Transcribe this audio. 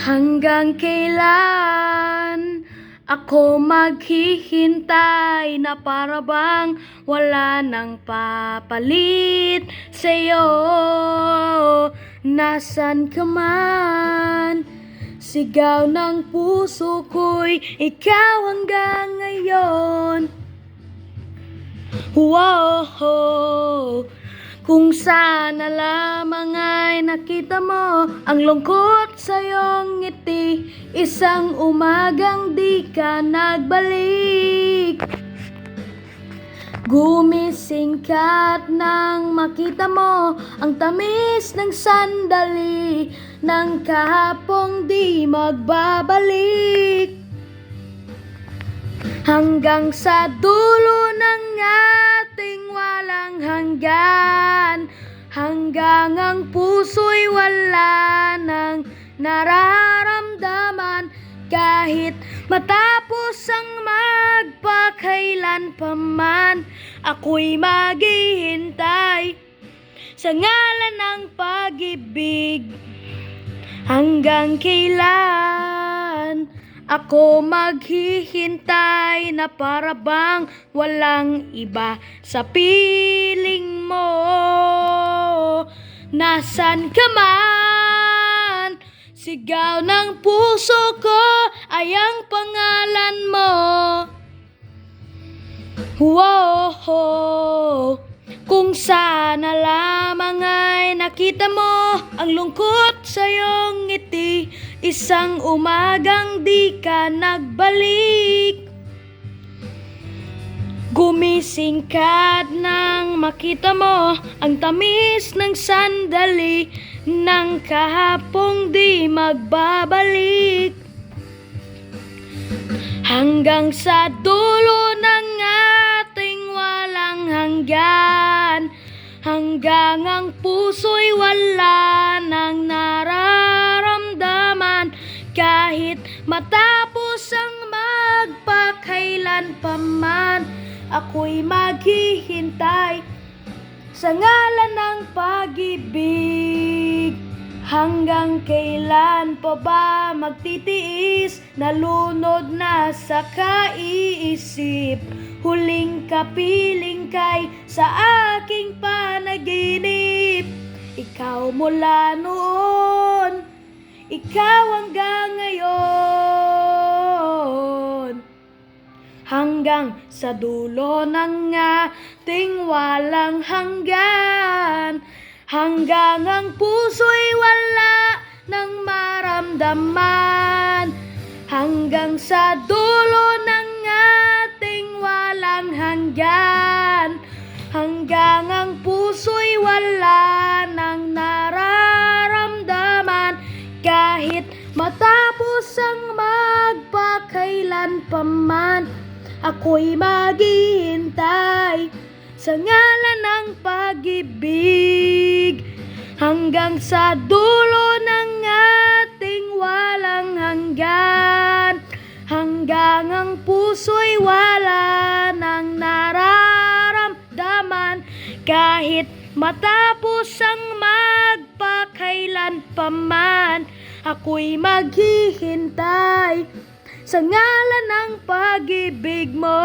Hanggang kailan ako maghihintay na para bang wala nang papalit sa'yo? Nasaan ka man? Sigaw ng puso ko'y ikaw hanggang ngayon. Wow, kung sana lamang ay nakita mo ang lungkot sa iyong ngiti, isang umagang di ka nagbalik. Gumising ka at nang makita mo ang tamis ng sandali ng kahapong di magbabalik. Hanggang sa dulo ng ating walang hanggan, hanggang ang puso'y wala nang nararamdaman. Kahit matapos ang magpakailan pa man, ako'y maghihintay sa ngalan ng pag-ibig. Hanggang kailan ako maghihintay na para bang walang iba sa piling mo? Nasaan ka man? Sigaw ng puso ko ay ang pangalan mo. Wow, kung sana lamang ay nakita mo ang lungkot sa iyong ngiti, isang umagang di ka nagbalik. Gumising ka nang makita mo ang tamis ng sandali ng kahapong di magbabalik. Hanggang sa dulo ng ating walang hanggan, hanggang ang puso'y wala nang nararamdaman. Kahit matapos ang magpakailan pa man, ako'y maghihintay sa ngalan ng pag-ibig. Hanggang kailan pa ba magtitiis, nalunod na sa kaiisip? Huling kapiling kay sa aking panaginip. Ikaw mula noon, ikaw hanggang ngayon. Hanggang sa dulo ng ating walang hanggan, hanggang ang puso'y wala nang maramdaman. Hanggang sa dulo ng ating walang hanggan, hanggang ang puso'y wala nang nararamdaman. Kahit matapos ang magpakailan pa man, ako'y maghihintay sa ngalan ng pag-ibig. Hanggang sa dulo ng ating walang hanggan, hanggang ang puso'y wala nang nararamdaman. Kahit matapos ang magpakailan pa man, ako'y maghihintay sa ngalan ng pag-ibig mo.